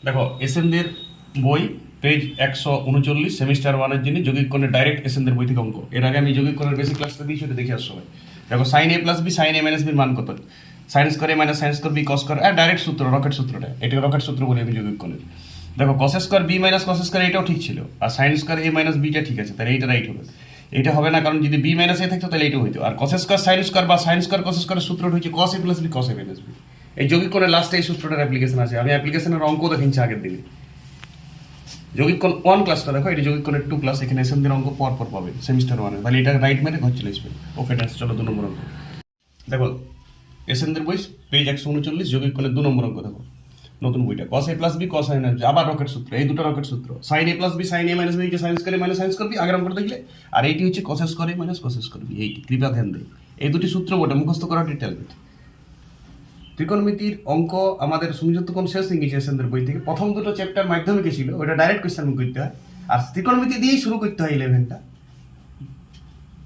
দেখো এসএনদের বই page 139 semester ওয়ানের জন্য যৌগিক কোণের ডাইরেক্ট এসএনদের বই থেকে অঙ্ক। এর আগে আমি যৌগিক কোণের বেসিক ক্লাসটা দিয়েছি, ওটা দেখে আসো। দেখো sine A plus B sine A minus বির মান কত? Sine square A minus sine square B cos square, direct সূত্র, রকেট সূত্রটা, এটাকে রকেট সূত্র বলি আমি যৌগিক কোণের। দেখো cos square B minus cos square এটাও ঠিক ছিল, আর সাইন স্কোয়ার এ মাইনাস বিটা ঠিক আছে, তাহলে এইটা রাইট হবে। এটা হবে না, কারণ যদি বি মাইনাস এ থাকতো তাহলে এইটাও হইতো। আর কস স্কোয়ার সাইন স্কোয়ার বা সাইন স্কোয়ার কস স্কোয়ারের সূত্রটা হচ্ছে কস এ প্লাস বি কস এ মাইনাস বি। এই যৌগিক কোণের লাস্টে এই সূত্রটার অ্যাপ্লিকেশন আছে, আমি অ্যাপ্লিকেশনের অঙ্ক দেখিয়েছি আগের দিনে। যৌগিক কোণ 1 ক্লাসটা দেখো, এটা যৌগিক কোণের 2 ক্লাস, এখানে এসএনদের অঙ্ক পর পর পাবে সেমিস্টার 1 তাহলে এটা রাইট মেরে ঘর চলে আসবে। ওকে ডান্স, চলো 2 নম্বর অঙ্ক দেখো। এসএনদের বই পেজ 139 যৌগিক কোণের 2 নম্বর অঙ্ক দেখো, নতুন বইটা। cos a plus B cos a minus B, আবার রকেট সূত্র, এই দুটো রকেট সূত্র। sin a plus B sin a minus B কে sin square a minus sin square B আগের অঙ্কটা দেখলে, আর এইটি হচ্ছে cos square a minus cos square B. এইটি কৃপা ধ্যান দেয়, এই দুটি সূত্র বটে, মুখস্থ করা ডিটেল। ত্রিকোণমিতির অঙ্ক আমাদের সংযুক্ত কোণ শেষ ইংলিশ এসএনদের বই থেকে প্রথম দুটো চ্যাপ্টার মাধ্যমিকে ছিল, ওটা ডাইরেক্ট কোয়েশ্চেন করতে হয়, আর ত্রিকোণমিতি দিয়েই শুরু করতে হয় 11টা।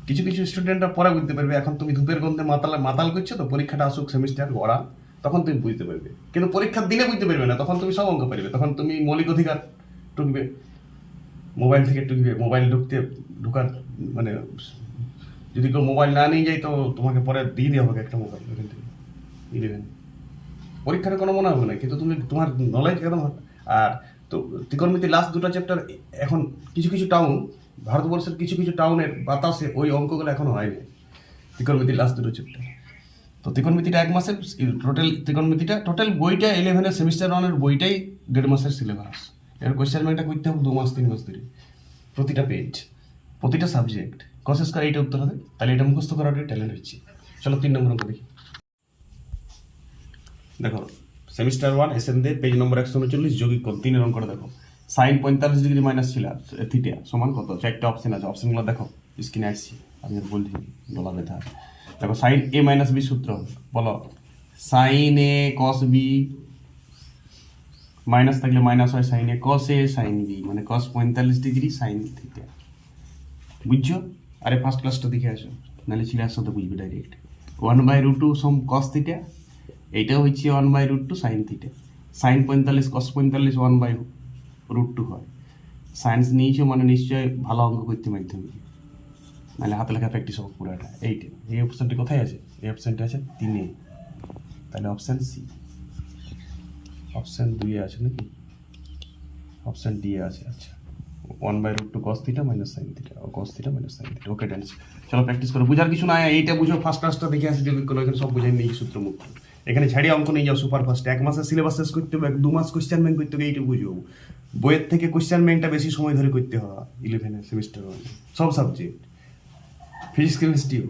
কিছু কিছু স্টুডেন্টরা পরে বুঝতে পারবে, এখন তুমি ধূপের গন্ধে মাতাল করছো তো, পরীক্ষাটা আসুক সেমিস্টার গড়া, তখন তুমি বুঝতে পারবে। কিন্তু পরীক্ষার দিনে বুঝতে পারবে না, তখন তুমি সব অঙ্ক পারবে, তখন তুমি মৌলিক অধিকার টুকবে, মোবাইল থেকে টুকবে, মোবাইল ঢুকার মানে যদি কেউ মোবাইল না নিয়ে যায় তো তোমাকে পরে দিয়ে দেওয়া হবে একটা মোবাইল ওখান থেকে 11। পরীক্ষাটা কোনো মনে হবে না, কিন্তু তুমি তোমার নলেজ একদম। আর তো ত্রিকোণমিতির লাস্ট দুটো চ্যাপ্টার এখন কিছু কিছু টাউন, ভারতবর্ষের কিছু কিছু টাউনের বাতাসে ওই অঙ্কগুলো এখনো হয়নি, ত্রিকোণমিতির লাস্ট দুটো চ্যাপ্টার। তো ত্রিকোণমিতিটা 1 মাসের টোটাল, ত্রিকোণমিতিটা টোটাল বইটা 11 সেমিস্টার 1 বইটাই 1.5 মাসের সিলেবাস। এর কোয়েশ্চেন ব্যাংকটা করতে হবে 2 মাস 3 মাস ধরে, প্রতিটা পেজ, প্রতিটা সাবজেক্ট। কস স্কয়ার এইটা উত্তর হবে, তাহলে এটা মুখস্থ করাটা ট্যালেন্ট হচ্ছে। চলো 3 নম্বর অঙ্ক দেখি। দেখো সেমিস্টার 1 এসএন দে পেজ নম্বর 139 যৌগিক কোণ 3 এর অঙ্কটা দেখো। সাইন 45 ডিগ্রি মাইনাস ছিল থিটা সমান কত? চারটা অপশন আছে, অপশনগুলো দেখো স্ক্রিনে আসছি, আমি আর বলছি বলা ব্যথা। দেখো সাইন এ মাইনাস বি সূত্র বলো, সাইন এ কস বি মাইনাস থাকলে মাইনাস হয় সাইন এ কস এ সাইন বি, মানে কস 45 ডিগ্রি সাইন থিটা। বুঝছো? আরে ফার্স্ট ক্লাসটা দেখে আসো, নাহলে ছিল আসো তো বুঝবে ডাইরেক্ট। 1/√2 সম কস থিটা, এইটা হচ্ছে 1/√2 সাইন থিটা। সাইন 45 কস 45 1/√2 হয়। সায়েন্স নিয়েছো মানে নিশ্চয়ই ভালো অঙ্ক করতে মাধ্যমিকে, নাহলে হাতে লেখা প্র্যাকটিস হবে পুরোটা। এইটা এই অপশানটি কোথায় আছে? এই অপশানটা আছে 3-এ, তাহলে অপশান সি। অপশান 2-এ আছে নাকি? অপশান ডি এ আছে। আচ্ছা, 1/√2 cos theta minus sine theta, ও cos theta minus sine theta. Okay dance, চলো প্র্যাকটিস করো। বুঝার কিছু নাই, এইটা বুঝো, ফার্স্ট ক্লাসটা দেখে আসি যদি কোনো, এখানে সব বুঝাই নেই সূত্র মুখ। এখানে ছাড়িয়ে অঙ্ক নিয়ে যাও সুপার ফাস্ট, 1 মাসের সিলেবাস শেষ করতে হবে, 2 মাস কোয়েশ্চেন ব্যাংক করতে হবে, এইটা বুঝো। বইয়ের থেকে কোয়েশ্চেন ব্যাংকটা বেশি সময় ধরে করতে হয় 11 সেমিস্টার 1 সব সাবজেক্ট, ফিজিক্স কেমিস্ট্রিও।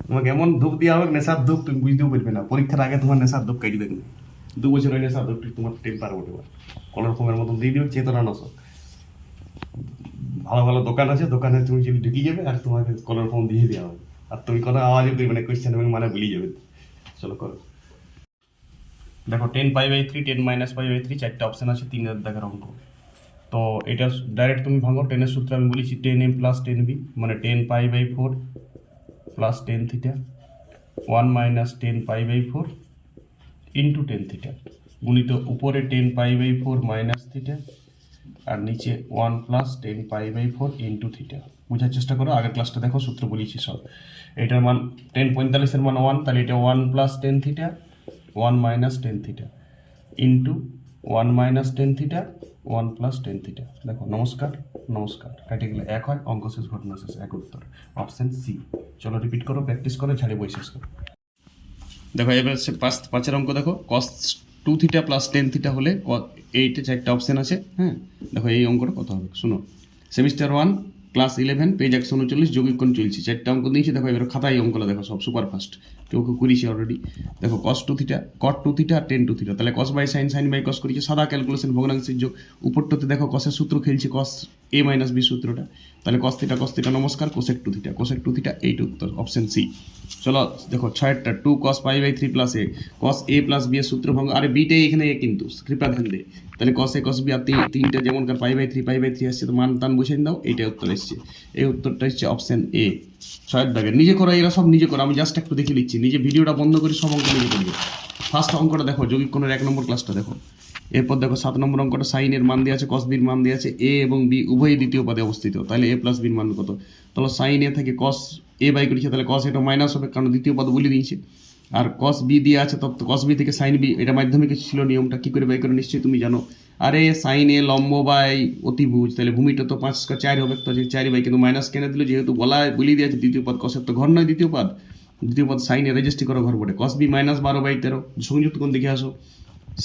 তোমাকে এমন ধূপ দেওয়া হবে, নেশার ধূপ, তুমি বুঝতেও পারবে না। পরীক্ষার আগে তোমার নেশার ধূপ কাটি দেখবে, 2 বছর ওই নেশার ধূপটি তোমার টেম্পার ওঠে, কলার ফোমের মতন দিয়ে দিবে, চেতনা নশক। ভালো ভালো দোকান আছে, দোকানে তুমি যদি ঢুকে যাবে আর তোমাকে কলার ফোন দিয়ে দেওয়া হবে, আর তুমি কোনো আওয়াজও করবে না, কোয়েশ্চেন মানে ভুলে যাবে। চলো করো। দেখো 10π/3 10 - π/3 চারটা অপশন আছে, 3 দেখার অঙ্ক। তো এটা ডাইরেক্ট তুমি ভাঙো, 10-এর সূত্র আমি বলেছি 10m প্লাস 10b, মানে 10π/4 প্লাস 10 থিটা 1 - 10π/4 ইন্টু 10 থিটা গুণিত উপরে 10π/4 মাইনাস থিটা আর নিচে 1 প্লাস 10π/4 ইন্টু থিটা। বোঝার চেষ্টা করো, আগের ক্লাসটা দেখো, সূত্র বলেছি সব। এটার মান 1045-এর মান 1, তাহলে এটা 1 plus 10 theta 1 minus 10 theta into 1 minus 10 theta 1 plus 10 theta. দেখো নমস্কার নমস্কার কাটে গেলে 1 হয়, অঙ্ক শেষ, ঘটনা শেষ, এক উত্তর অপশন সি। চলো রিপিট করো, প্র্যাকটিস করো, ঝাড়ে বই শেষ করো। দেখো এবার 5-এর অঙ্ক দেখো, cos 2 থিটা প্লাস 10 থিটা হলে এইটা চারটা অপশন আছে। হ্যাঁ দেখো এই অঙ্কটা কত হবে শুনো। সেমিস্টার 1 ক্লাস 11 পেজ 139 যৌগিক কোণ চলছে, চারটা অঙ্ক দিয়েছি। দেখো এবার খাতায় অঙ্কগুলো দেখো, সব সুপার ফাস্ট, কেউ করেছি অলরেডি। দেখো cos 2 থিটা cot 2 থিটা আর tan 2 থিটা, তাহলে cos by sine sine by cos করেছি, সাদা ক্যালকুলেশন, ভগ্নাংশের যোগ। উপরটাতে দেখো cos-এর সূত্র খেলছি, cos a মাইনাস বি সূত্রটা, তাহলে cos থিটা নমস্কার, cosec 2 থিটা এইটা উত্তর অপশন সি। চলো দেখো 6টা 2 cos π/3 plus a, cos a plus B এর সূত্র ভঙ্গ, আরে বিটাই এখানে a কিন্তু কৃপা ধ্যান দে, তাহলে cos a cos b আর তিনটা যেমনকার π/3 আসছে, তো মান টান বসিয়ে দাও, এইটা উত্তর এসছে। এই উত্তরটা হচ্ছে অপশন এ। 6 দাগে নিজে করো, এরা সব নিজে করো, আমি জাস্ট একটু দেখে নিচ্ছি, নিজে ভিডিওটা বন্ধ করে সব অঙ্ক নিজে করবে। ফার্স্ট অঙ্কটা দেখো, যৌগিক কোণের 1 নম্বর ক্লাসটা দেখো, এরপর দেখো 7 নম্বর অঙ্কটা সাইনের মান দেওয়া আছে, কস বির মান দেওয়া আছে, এ এবং বি উভয়ই দ্বিতীয় পদে অবস্থিত, তাহলে এ প্লাস বির মান কত? তাহলে সাইন এ থেকে কস এ বাই করেছে, তাহলে কস এটা মাইনাস হবে কারণ দ্বিতীয় পদ বলে দিয়েছে। আর কস বি দিয়ে আছে, তত কস বি থেকে সাইন বি, এটা মাধ্যমিকে ছিল নিয়মটা, কি করে বাই করে নিশ্চয়ই তুমি জানো। আরে সাইন এ লম্ব বাই অতিভুজ, তাহলে ভূমিটা তো 5 × 4 হবে, তো 4 বাই, কিন্তু মাইনাস কেন দিল? যেহেতু বলে দিয়েছে দ্বিতীয় পদ কসের তো ঘর নয়, দ্বিতীয় পদ সাইন এ রেজিস্ট্রি করো ঘর বটে। কস বি মাইনাস 12/13, সংযুক্ত কোণ দেখে আসো।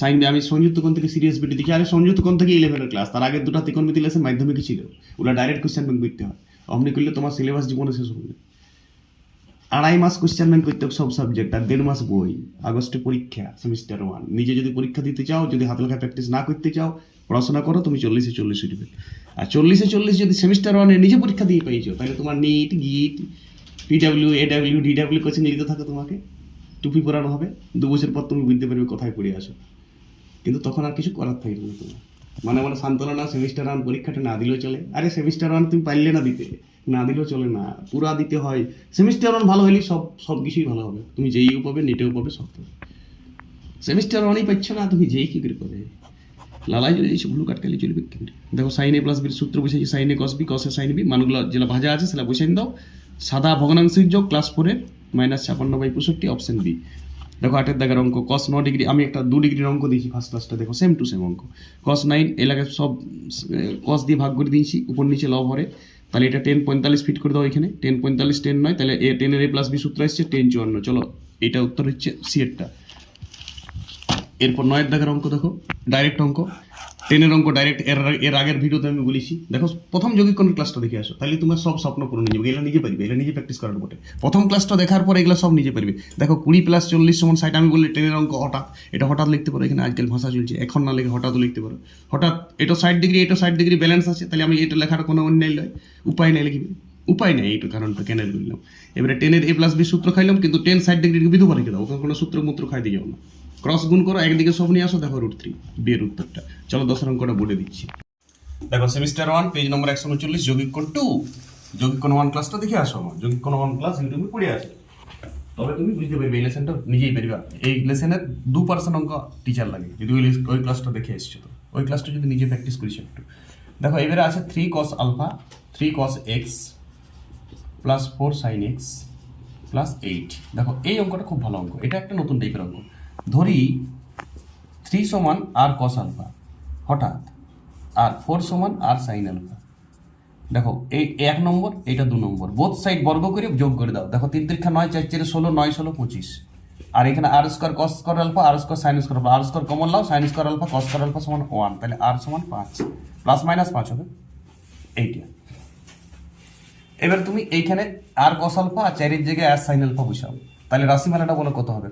সাইন বি, আমি সংযুক্ত কোণ থেকে সিরিয়াস বিটি দেখি, আরে সংযুক্ত কোণ থেকে 11-এর ক্লাস, তার আগের দুটো ত্রিকোণমিতি লেসন মাধ্যমিকে ছিল, ওগুলো ডাইরেক্ট কোশ্চেন ব্যাংক করতে হয়, অমনি করলে তোমার সিলেবাস জীবনে শেষ হবে। 2.5 মাস কোশ্চেন ব্যাংক করতে হবে সব সাবজেক্ট, আর 1.5 মাস বই। আগস্টে পরীক্ষা সেমিস্টার 1, নিজে যদি পরীক্ষা দিতে চাও, যদি হাতে লেখা প্র্যাকটিস না করতে চাও, পড়াশোনা করো, তুমি 40-40 উঠবে। আর 40-40 যদি সেমিস্টার 1 নিজে পরীক্ষা দিয়ে পেয়েছো, তাহলে তোমার নিট, গিট, পিডাব্লিউ, এডাব্লিউ, ডিডাব্লিউ কোচিং নিতে থাকো, তোমাকে টুপি পরানো হবে, 2 বছর পর তুমি বুঝতে পারবে কোথায় পড়ে আসো। কিন্তু তখন আর কিছু করার থাকবে না তোমার, মানে সান্ত্বনা, সেমিস্টার 1 পরীক্ষাটা না দিলেও চলে। আরে সেমিস্টার 1 তুমি পারলে না দিতে, না দিলেও চলে না, পুরা দিতে হয়। সেমিস্টার 1 ভালো হলেই সব কিছুই ভালো হবে, তুমি যেইও পাবে, নেটেও পাবে, সব পাবে। সেমিস্টার 1ই পাচ্ছ না, তুমি যেই কি করে পাবে? লালাই যদি এইসব ভুল কাটকালি চলবে কি করে? দেখো সাইন এ প্লাস বির সূত্র বসেছি, সাইন এ কস বি, কস এ সাইন বি, মানগুলো যেটা ভাজা আছে সেটা বসে দাও। সাদা ভগ্নাংশের যোগ ক্লাস 4 -56/65, অপশন বি। দেখো 8-এর দাগের অঙ্ক, cos 9 ডিগ্রি, আমি একটা 2 ডিগ্রির অঙ্ক দিয়েছি ফার্স্ট ক্লাসটা, দেখো সেম টু সেম অঙ্ক। cos 9 এলাকায় সব cos দিয়ে ভাগ করে দিয়েছি, উপর নিচে লব হরে, তাহলে এটা 10-45 ফিট করে দাও এখানে। 10-45 10 নয়, তাহলে 10-এর a প্লাস বি সূত্র আসছে 10-54। চলো এটা উত্তর হচ্ছে সি এরটা। এরপর 9-এর দাগের অঙ্ক দেখো, ডাইরেক্ট অঙ্ক, 10-এর অঙ্ক ডাইরেক্ট, এর আগের ভিডিওতে আমি বলেছি। দেখো প্রথম যৌগিক কোণের ক্লাসটা দেখে আসো, তাহলে তোমার সব স্বপ্ন পূরণ হয়ে যাবে, এগুলো নিজে পারবে, এগুলো নিজে প্র্যাকটিস করার বটে। প্রথম ক্লাসটা দেখার পর এগুলো সব নিজে পারবে। দেখো 20 + 40 = 60, আমি বললে 10-এর অঙ্ক হঠাৎ, এটা হঠাৎ লিখতে পারো, এখানে আজকাল ভাষা চলছে, এখন না লিখে হঠাৎও লিখতে পারো। হঠাৎ এটা 60 ডিগ্রি, এটা 60 ডিগ্রি ব্যালেন্স আছে, তাহলে আমি এটা লেখার কোনো অন্যায় নয়, উপায় নেই, লিখবে উপায় নেই, এইটা কারণটা কেন বললাম। এবারে 10-এর a প্লাস বি সূত্র খাইলাম, কিন্তু 10 60 ডিগ্রিকে বিধবা রেখে দাও, ওখানে কোনো সূত্র মূত্র খাই দিয়ে যাও না, ক্রস গুণ করো, একদিকে সব নিয়ে আসো, দেখো √3, বি এর উত্তরটা। চলো 10-এর অঙ্কটা বলে দিচ্ছি। দেখো সেমিস্টার 1 পেজ নম্বর 139, যৌগিক কোণ 2, যৌগিক কোণ 1 ক্লাসটা দেখে আসো, আমার যৌগিক কোণ 1 ক্লাস ইউটিউবে পড়ে আসে, তবে তুমি বুঝতে পারবে, এই লেসনটা নিজেই পারবে। এই লেসনের 2% অঙ্ক টিচার লাগে, যদি ওই ক্লাসটা দেখে এসছো, তো ওই ক্লাসটা যদি নিজে প্র্যাকটিস করিস একটু। দেখো এবারে আছে 3 cos α 3 cos x plus 4 sin x plus 8। দেখো এই অঙ্কটা খুব ভালো অঙ্ক, এটা একটা নতুন টাইপের অঙ্ক। ধরি 3 সমান r cos α হঠাৎ, আর 4 সমান r sin α। দেখো এই 1 নম্বর, এটা 2 নম্বর, বোথ সাইড বর্গ করে যোগ করে দাও। দেখো 3 3 9 4 4 16, 9 16 25, আর এখানে r square cos square α, r square sin square α, r square common লাও, sin স্কয়ার α cos স্কয়ার α সমান 1, তাহলে r সমান 5, প্লাস মাইনাস 5 হবে এইটা। এবার তুমি এইখানে r cos α আর 4 এর জায়গায় r sin α বসাও, তাহলে রাশিমালাটা বলো কত হবে?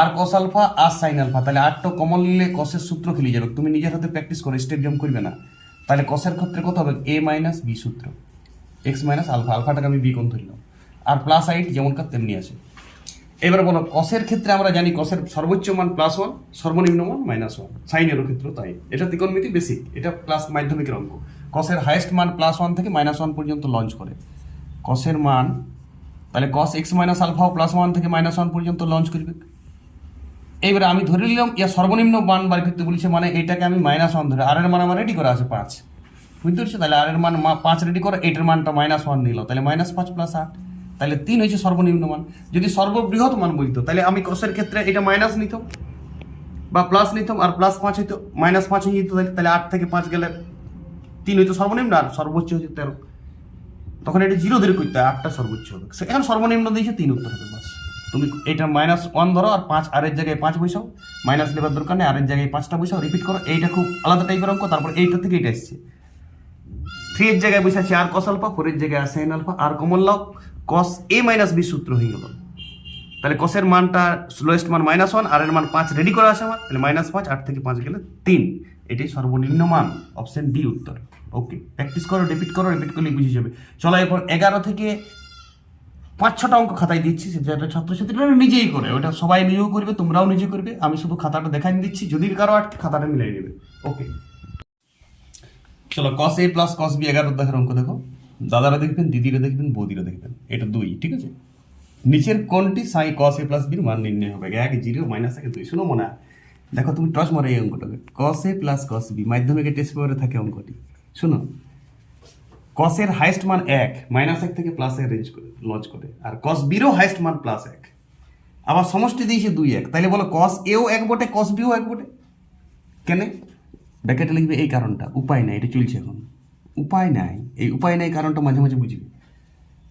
r cos α আর sin α, তাহলে r টা কমন নিলে cos এর সূত্র খেলে যাবে, তুমি নিজের হাতে প্র্যাকটিস করো, স্টেপ জাম্প করবে না। তাহলে cos এর ক্ষেত্রে কত হবে? a মাইনাস b সূত্র, x মাইনাস আলফা, আলফাটাকে আমি b কোণ ধরলাম, আর প্লাস 8 যেমন কার তেমনি আছে। এবার বলো cos এর ক্ষেত্রে আমরা জানি cos এর সর্বোচ্চ মান +1, সর্বনিম্ন মান -1, sin এর ক্ষেত্রে তাই, এটা ত্রিকোণমিতি বেসিক, এটা ক্লাস মাধ্যমিকের অঙ্ক। cos এর হাইয়েস্ট মান +1 থেকে -1 পর্যন্ত লঞ্চ করে cos এর মান, তাহলে cos x মাইনাস আলফাও +1 থেকে -1 পর্যন্ত লঞ্চ করবে। এইবারে আমি ধরে নিলাম ইয়া সর্বনিম্ন মান বার করতে বলেছে, মানে এটাকে আমি -1 ধরে, আর এর মান আমার রেডি করা আছে 5, বুঝতে পারছো? তাহলে আর এর মান 5 রেডি করো, এটার মানটা -1 নিল, তাহলে -5 + 8, তাহলে 3 হয়েছে সর্বনিম্ন মান। যদি সর্ববৃহৎ মান বলতো, তাহলে আমি cos এর ক্ষেত্রে এটা মাইনাস নিতাম বা প্লাস নিতাম, আর +5 হইতো, -5 হয়ে যেত, তাহলে 8 থেকে 5 গেলে 3 হইতো সর্বনিম্ন, আর সর্বোচ্চ হচ্ছে 13, তখন এটা 0 ধরে করতে হয়, 8টা সর্বোচ্চ হবে, এখন সর্বনিম্ন দিয়েছে 3, উত্তর হবে বাস। তুমি এটা -1 ধরো, আর 5 আর এর জায়গায় 5 বসাও, মাইনাস নেবার দরকার নেই, আর এর জায়গায় 5টা বসাও, রিপিট করো, এইটা খুব আলাদা টাইপের অঙ্ক। তারপর এইটা থেকে এটা এসছে, 3 এর জায়গায় বসাচ্ছি আর cos α, 4 এর জায়গায় sin α, আর কমন লাও, cos a মাইনাস b সূত্র হয়ে গেল। তাহলে cos এর মানটা লোয়েস্ট মান -1, আর এর মান 5 রেডি করা আছে আমার, তাহলে -5, 8 থেকে 5 গেলে 3, এটাই সর্বনিম্ন মান, অপশন ডি উত্তর। ওকে, প্র্যাকটিস করো, রিপিট করো, রিপিট করলে বুঝে যাবে। চলো এরপর 11 থেকে 5-6টা অঙ্ক খাতায় দিচ্ছি, যেটা ছাত্রছাত্রীরা নিজেই করে, ওটা সবাই নিজেও করবে, তোমরাও নিজে করবে, আমি শুধু খাতাটা দেখাই দিচ্ছি, যদি কারো আটকে খাতাটা মিলাই নেবে। ওকে, চলো cos a plus cos b 11 দেখার অঙ্ক দেখো, দাদারা দেখবেন, দিদিরা দেখবেন, বৌদিরা দেখবেন, এটা 2, ঠিক আছে। নিচের কোনটি সাই cos a প্লাস b মান নির্ণয় হবে? 1 0 -1 2, শুনো মনে দেখো তুমি টস মারো এই অঙ্কটাকে, কস এ প্লাস কস বি, মাধ্যমিকের টেস্ট পেপারে থাকে অঙ্কটি। শুনো, কসের হাইস্ট মান 1, -1 থেকে প্লাসের রেঞ্জ করে লঞ্চ করে, আর কস বিরও হাইস্ট মান +1, আবার সমষ্টি দিয়েছে 2 1, তাইলে বলো কস এও 1 বটে, কস বিও 1 বটে। কেন? ব্র্যাকেটে লিখবে এই কারণটা, উপায় নাই, এটা চলছে এখন, উপায় নাই, এই উপায় নাই কারণটা মাঝে মাঝে বুঝবে,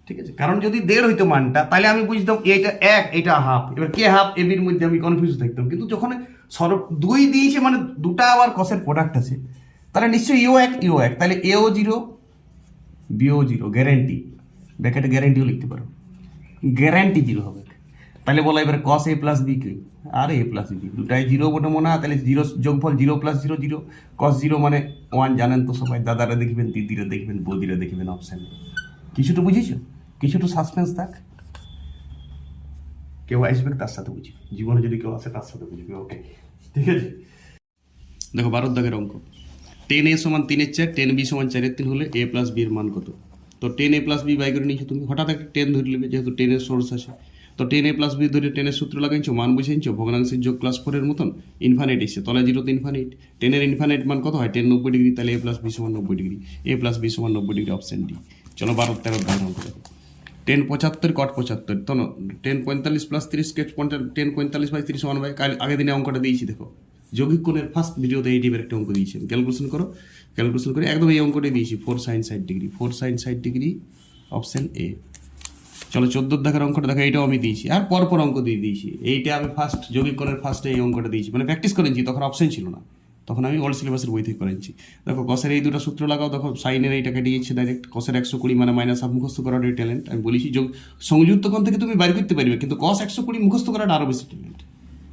ঠিক আছে? কারণ যদি 1.5 হইতো মানটা, তাহলে আমি বুঝতাম এইটা 1, এটা হাফ, এবার কে হাফ এ বির মধ্যে আমি কনফিউজ থাকতাম। কিন্তু যখন সরব 2 দিয়েছে, মানে দুটা আবার কসের প্রোডাক্ট আছে, তাহলে নিশ্চয়ই ইও 1, তাহলে এও 0 বিও 0, গ্যারেন্টি, ব্র্যাকেটে গ্যারেন্টিও লিখতে পারো, গ্যারান্টি 0 হবে। তাহলে বলো এবার কস এ প্লাস বি কি, আর এ প্লাস বি দুটাই 0 বটে মনে হয়, তাহলে 0 যোগফল 0 + 0 0, কস 0 মানে 1, জানেন তো সবাই, দাদারা দেখবেন, দিদিরা দেখবেন, বৌদিরা দেখবেন অপশান। কিছুটা বুঝেছো? কিছুটা সাসপেন্স থাক, কেউ আসবে তার সাথে বুঝবে, জীবনে যদি কেউ আসে তার সাথে বুঝবে, ওকে ঠিক আছে? দেখো 12 দাগের অঙ্ক, 10a = 3/4, 10b = 4/3 হলে a + b এর মান কত? তো 10a + b বাই করে নিয়েছো তুমি, হঠাৎ একটা 10 ধরে নেবে, যেহেতু 10 এর সোর্স আছে। তো 10a + b ধরে 10 এর সূত্র লাগাইছো, মান বুঝে নিচ্ছো, ভগ্নাংশের যোগ +4 এর মতন, ইনফাইনাইট এসছে, তলে 0 তে ইনফাইনাইট। 10 এর ইনফাইনাইট মান কত হয়? 10 90 ডিগ্রি, তাহলে a + b = 90 degree, a + b = 90 degree, option D. চলো 12 13 দাগের অঙ্ক দেখো, 10 75 cot 75, তো 10 45 + 30 sketch 10 45/30 1 বাই, কাল আগের দিনে অঙ্কটা দিয়েছি দেখো, যৌগিক কোণের ফার্স্ট ভিডিওতে এই টাইপের একটা অঙ্ক দিয়েছি, ক্যালকুলেশন করো, ক্যালকুলেশন করে একদম এই অঙ্কটাই দিয়েছি, 4 sin 60 degree, 4 sin 60 degree, option A. চলো 14 দেখার অঙ্কটা দেখো, এইটাও আমি দিয়েছি, আর পরপর অঙ্ক দিয়ে দিয়েছি। এইটা আমি ফার্স্ট যৌগিক কোণের ফার্স্টে এই অঙ্কটা দিয়েছি, মানে প্র্যাকটিস করেছি, তখন অপশন ছিল না, তখন আমি ওল্ড সিলেবাসের বই থেকে করেছি। দেখো কসের এই দুটো সূত্র লাগাও, দেখো সাইনের এইটাকে দিয়েছে ডাইরেক্ট, কসের 120 মানে -1/2 মুখস্থ করার ট্যালেন্ট, আমি বলেছি সংযুক্ত কোণ থেকে তুমি বাইর করতে পারবে, কিন্তু cos 120 মুখস্থ করাটা আরও বেশি ট্যালেন্ট।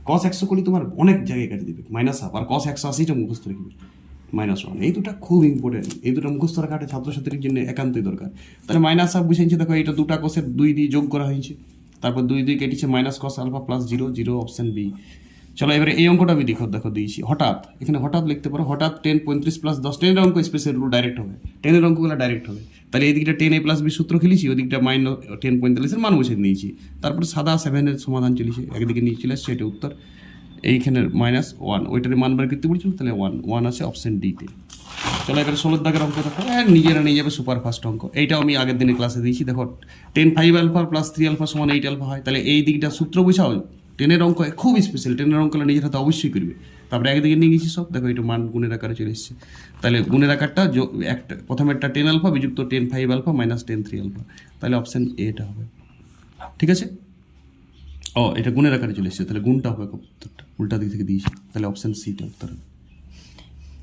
cos 120 তোমার অনেক জায়গায় কাটে দিবে, -1/2, আর cos 180টা মুখস্থ রাখবে, -1, এই দুটো খুব ইম্পর্টেন্ট, এই দুটো মুখস্থ রাখাটা ছাত্রছাত্রীর জন্য একান্তই দরকার। তাহলে -1/2 বুঝেছি, দেখো এইটা দুটা কসের 2 দিয়ে যোগ করা হয়েছে, তারপর 2 দিয়ে কেটেছে, -cos α + 0 0, অপশন বি। চলো এবারে এই অঙ্কটা আমি দেখো দিয়েছি, হঠাৎ, এখানে হঠাৎ লিখতে পারো, হঠাৎ 10 35 + 10, 10 এর অঙ্ক স্পেসের রুল ডাইরেক্ট হবে, 10 এর অঙ্কগুলো ডাইরেক্ট হবে। তাহলে এই দিকটা 10a + b সূত্র খেলেছি, ওই দিকটা -10 45 এর মান বসে নিয়েছি, তারপরে সাদা 7 এর সমাধান চলেছে, একদিকে নিয়ে চলে আসছে, এটা উত্তর। এইখানের -1, ওইটার মান বার করতে বলছিল, তাহলে 1 আছে অপশন ডিতে। চলো এবারে 16 দাগের অঙ্ক দেখো, নিজেরা নিয়ে যাবে সুপার ফাস্ট অঙ্ক, এইটাও আমি আগের দিনে ক্লাসে দিয়েছি। দেখো 10 5α + 3α = 8α হয়, তাহলে এই দিকটা সূত্র বুঝাও, 10 অঙ্ক খুব স্পেশাল, 10 অঙ্কগুলো নিজের হাতে অবশ্যই করবে। তারপরে একদিকে নিয়ে গেছি সব, দেখো একটু মান গুণের আকারে চলে এসেছে, তাহলে গুণের আকারটা একটা, প্রথমে একটা 10α বিযুক্ত 10 5α - 10 3α, তাহলে অপশন এটা হবে, ঠিক আছে? ও এটা গুণের আকারে চলে এসেছে, তাহলে গুণটা হবে উত্তরটা, উল্টা দিক থেকে দিয়েছি, তাহলে অপশন সিটা উত্তর হবে,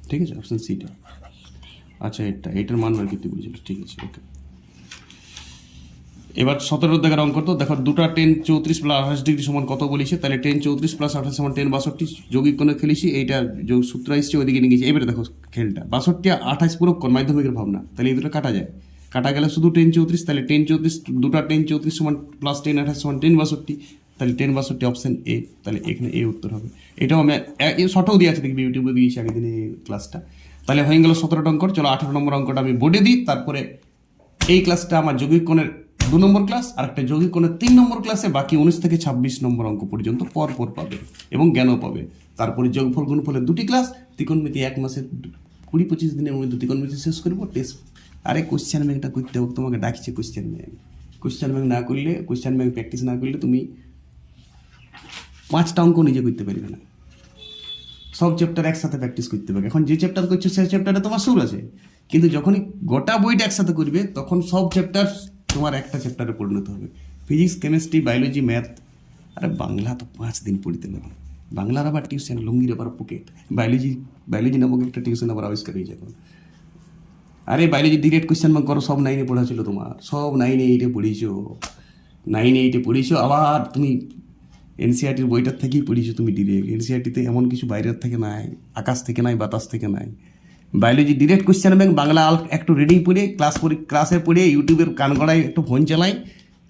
ঠিক আছে? অপশন সিটা। আচ্ছা এটার মান বার করতে বলেছিল, ঠিক আছে, ওকে। এবার 17 দেখার অঙ্ক, তো দেখো দুটা 10 34 + 28 ডিগ্রি সমান কত বলেছে, তাহলে 10 34 + 28 = 10 62, যৌগিক কোণে খেলেছি, এইটা যোগ সূত্র আসছে ওইদিকে নিয়ে গেছি। এবারে দেখো খেলটা 62 28 পুরো কোণ, মাধ্যমিকের ভাবনা, তাহলে এই দুটো কাটা যায়, কাটা গেলে শুধু 10 34, তাহলে 10 34 দুটা 10 34 সমান + 10 28 সমান 10 62, তাহলে 10 62 অপশন এ, তাহলে এখানে এ উত্তর হবে। এটাও আমি শর্টও দিয়ে আছে, দেখবি ইউটিউবে দিয়েছি আগের দিনে এই ক্লাসটা। তাহলে হয়ে গেল 17 অঙ্ক। চলো 18 নম্বর অঙ্কটা আমি বোর্ডে দিই, তারপরে এই ক্লাসটা আমার যৌগিক কোণের 2 নম্বর ক্লাস, আর একটা যৌগিক কোণের 3 নম্বর ক্লাসে, বাকি 19 থেকে 26 নম্বর অঙ্ক পর্যন্ত পরপর পাবে এবং জ্ঞানও পাবে। তারপরে যোগফল গুণফলের 2টি ক্লাস, ত্রিকোণমিতি 1 মাসের 20-25 দিনের মধ্যে ত্রিকোণমিতি শেষ করবো। টেস্ট আরে কোশ্চেন ব্যাংকটা করতে হোক, তোমাকে ডাকছে কোশ্চেন ব্যাংক। কোশ্চেন ব্যাংক না করলে, কোশ্চেন ব্যাংক প্র্যাকটিস না করলে তুমি 5টা অঙ্ক নিজে করতে পারবে না। সব চ্যাপ্টার একসাথে প্র্যাকটিস করতে হবে। এখন যে চ্যাপ্টার করছো সেই চ্যাপ্টারে তোমার সুর আছে, কিন্তু যখনই গোটা বইটা একসাথে করবে তখন সব চ্যাপ্টার তোমার একটা চ্যাপ্টারে পরিণত হবে। ফিজিক্স, কেমিস্ট্রি, বায়োলজি, ম্যাথ, আরে বাংলা তো 5 দিন পড়িতে লাগে, বাংলার আবার টিউশন, লুঙ্গির আবার পকেট। বায়োলজি নামক একটা টিউশন আবার আবিষ্কার হয়েছে এখন। আরে বায়োলজি ডিরেক্ট কোয়েশ্চেন ব্যাংক করো, সব 9-এ পড়া ছিল তোমার, সব 9-8-এ পড়িয়েছো, 9-8-এ পড়িয়েছো। আবার তুমি এনসিআরটির বইটার থেকেই পড়িয়েছো তুমি ডিরেক্ট। এনসিআরটিতে এমন কিছু বাইরের থেকে নাই, আকাশ থেকে নাই, বাতাস থেকে নাই। Biology direct question bank, Bangla একটু রিডিং পড়ে ক্লাসে পড়ে ইউটিউবের কানগড়ায় একটু ফোন চালাই,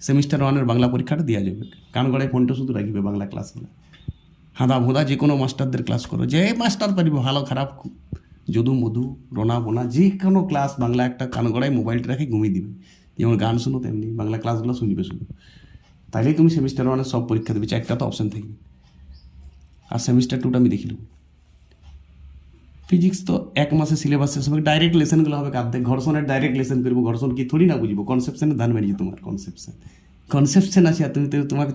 সেমিস্টার 1-এর বাংলা পরীক্ষাটা দেওয়া যাবে। কানগড়ায় ফোনটা শুধু রাখবে, বাংলা ক্লাসগুলো হাঁদা ভোঁদা যে কোনো মাস্টারদের ক্লাস করো, যে মাস্টার পারিবে, ভালো খারাপ, যদু মধু, রোনা বোনা, যে কোনো ক্লাস বাংলা একটা কানগড়ায় মোবাইলটা রেখে ঘুমিয়ে দিবে। যেমন গান শুনো তেমনি বাংলা ক্লাসগুলো শুনবে শুধু, তাইলেই তুমি সেমিস্টার 1-এর সব পরীক্ষা দেবে, 4টা তো অপশন থাকবে। আর সেমিস্টার টুটা আমি দেখি নেব। ফিজিক্স তো এক মাসে সিলেবাস শেষ হবে, ডাইরেক্ট লেসনগুলো হবে কাঁদতে, ঘর্ষণের ডাইরেক্ট লেসন করবো, ঘর্ষণ কি থোড়ি না বুঝবো, কনসেপশনের ধান মেরেছি তোমার কনসেপশন আছে, আর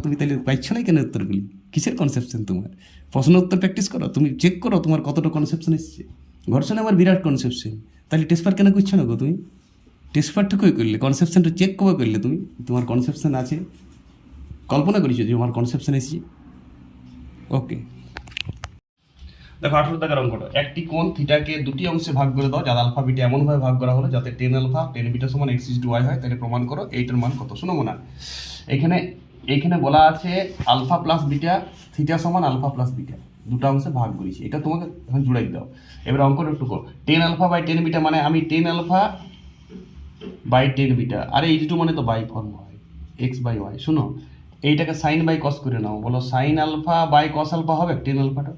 তুমি তাহলে পাইছ না কেন উত্তরগুলি, কিসের কনসেপশন তোমার? প্রশ্ন উত্তর প্র্যাকটিস করো, তুমি চেক করো তোমার কতটা কনসেপশন এসছে। ঘর্ষণে আমার বিরাট কনসেপশন, তাহলে টেস্ট পেপার কেন করছো না গো তুমি? টেস্ট পেপারটা কই করলে, কনসেপশনটা চেক কবে করলে তুমি? তোমার কনসেপশন আছে, কল্পনা করেছো যে আমার কনসেপশন এসেছে। ওকে, দেখো 18 টাকার অঙ্কটা, একটি কোণ থিটাকে দুটি অংশে ভাগ করে দাও, যার আলফা বিটা এমনভাবে ভাগ করা হলো যাতে 10 আলফা 10 বিটা সমান x/y হয়, তাহলে প্রমাণ করো এইটার মান কত। শোনো না, এখানে বলা আছে আলফা প্লাস বিটা থিটা সমান আলফা প্লাস বিটা, দুটো অংশে ভাগ করেছি, এটা তোমাকে এখন জুড়াই দাও। এবার অঙ্কটা একটু করো, 10 আলফা বাই 10 বিটা মানে আমি 10 আলফা বাই 10 বিটা, আর এই দুটো মানে তো বাই ফর্ম হয় x/y। শোনো, এইটাকে সাইন বাই কস করে নাও, বলো sine alpha by cos alpha হবে 10 আলফাটা,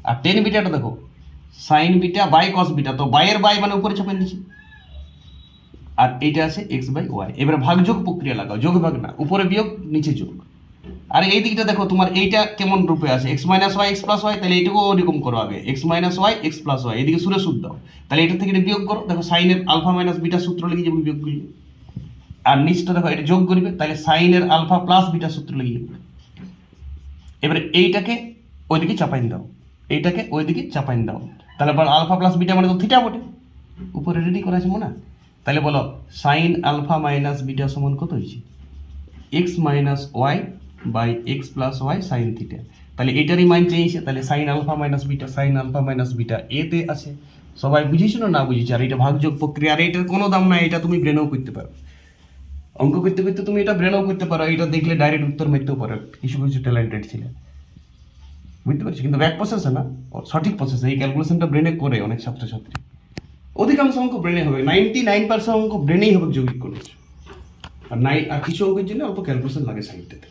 আর 10 বিটাটা দেখো sine beta by cos beta, তো বাইয়ের বাই মানে উপরে চাপে নিচে, আর এইটা আছে x/y। এবারে ভাগযোগ প্রক্রিয়া লাগাও, যোগ ভাগ না, উপরে বিয়োগ নিচে যোগ। আর এই দিকটা দেখো তোমার এইটা কেমন রূপে আছে, x - y x + y, তাহলে এইটুকু ওরকম করো আগে, x - y x + y, এদিকে সুরে সুদ দাও, তাহলে এটা থেকে এটা বিয়োগ করো, দেখো সাইনের আলফা মাইনাস বিটা সূত্র লিখে যাবে বিয়োগ করলে, আর নিচটা দেখো এটা যোগ করবে, তাহলে সাইনের আলফা প্লাস বিটা সূত্র লিখে যাবে। এবারে এইটাকে ওইদিকে চাপাইন দাও, এইটাকে ওইদিকে চাপাইন দাও, তাহলে আবার আলফা প্লাস বিটা মানে তো থিটা বটে, উপরে রেডি করা আছে মনে? তাহলে বলো সাইন আলফা মাইনাস বিটা সমান কত হয়েছে, x - y by x + y sine theta. তাহলে এটারই মান চেয়েছে, তাহলে সাইন আলফা মাইনাস বিটা এতে আছে। সবাই বুঝেছো না বুঝেছো? আর এটা ভাগযোগ প্রক্রিয়া, আর এটার কোনো দাম নাই, এটা তুমি ব্রেনেও করতে পারো, অঙ্ক করতে করতে তুমি এটা ব্রেনেও করতে পারো, এটা দেখলে ডাইরেক্ট উত্তর মেরতেও পারো, কিছু কিছু ট্যালেন্টেড ছিল, বুঝতে পারছি। কিন্তু ব্যাক প্রসেসে না, সঠিক প্রসেসে এই ক্যালকুলেশনটা ব্রেনে করে অনেক ছাত্রছাত্রী, অধিকাংশ অঙ্ক ব্রেনে হবে, 99% অঙ্ক ব্রেনেই হবে যৌগিক কলেজ, আর কিছু অঙ্কের জন্য অল্প ক্যালকুলেশন লাগে সাইডটাতে।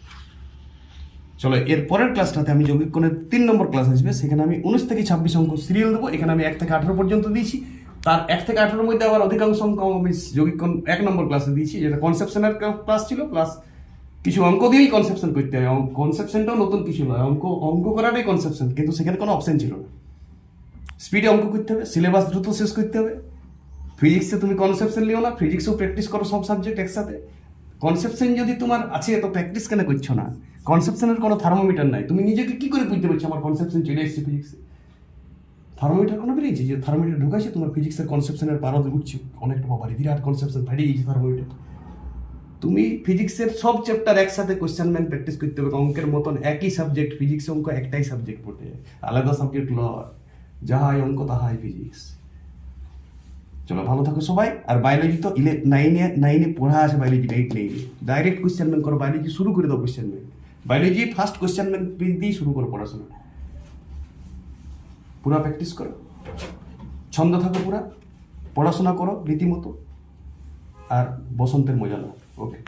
চলো এর পরের ক্লাসটাতে আমি যৌগিক কোণের 3 নম্বর ক্লাস আসবে, সেখানে আমি 19 থেকে 26 অঙ্ক সিরিয়াল দেবো। এখানে আমি 1 থেকে 18 পর্যন্ত দিয়েছি, তার 1 থেকে 18 মধ্যে আবার অধিকাংশ অঙ্ক আমি যৌগিক কোণ 1 নম্বর ক্লাসে দিয়েছি, যেটা কনসেপশনের ক্লাস ছিল, প্লাস কিছু অঙ্ক দিয়েই কনসেপশন করতে হয়। কনসেপশনটাও নতুন কিছু নয়, অঙ্ক করাটাই কনসেপশন, কিন্তু সেখানে কোনো অপশন ছিল না। স্পিডে অঙ্ক করতে হবে, সিলেবাস দ্রুত শেষ করতে হবে। ফিজিক্সে তুমি কনসেপশন নিও না, ফিজিক্সও প্র্যাকটিস করো, সব সাবজেক্ট একসাথে। কনসেপশন যদি তোমার আছে তো প্র্যাকটিস কেন করছো না? কনসেপশনের কোনো থার্মোমিটার নাই, তুমি নিজেকে কি করে বুঝতে পারছো আমার কনসেপশন চলে এসেছে ফিজিক্সে? থার্মোমিটার কোনো বেরিয়েছে যে থার্মোমিটার ঢুকাইছে তোমার ফিজিক্সের কনসেপশনের পারদ উঠছে অনেকটা, বাবারে বিরাট কনসেপশন ফাটিয়ে গেছে থার্মোমিটার। তুমি ফিজিক্সের সব চ্যাপ্টার একসাথে কোশ্চেন ব্যাংক প্র্যাকটিস করতে হবে, অঙ্কের মতন একই সাবজেক্ট, ফিজিক্স অঙ্ক একটাই সাবজেক্ট বটে, আলাদা সাবজেক্ট লয়, যাহাই অঙ্ক তাহাই ফিজিক্স। চলো ভালো থাকো সবাই। আর বায়োলজি তো 9-এ পড়া আছে, বায়োলজি 8-9 ডাইরেক্ট কোশ্চেন ব্যাংক করো, বায়োলজি শুরু করে দাও question bank, biology first question bank দিয়ে শুরু করো পড়াশোনা, পুরা প্র্যাকটিস করো, ছন্দ থাকো পুরা, পড়াশোনা করো রীতিমতো, আর বসন্তের মজা নাও। ওকে।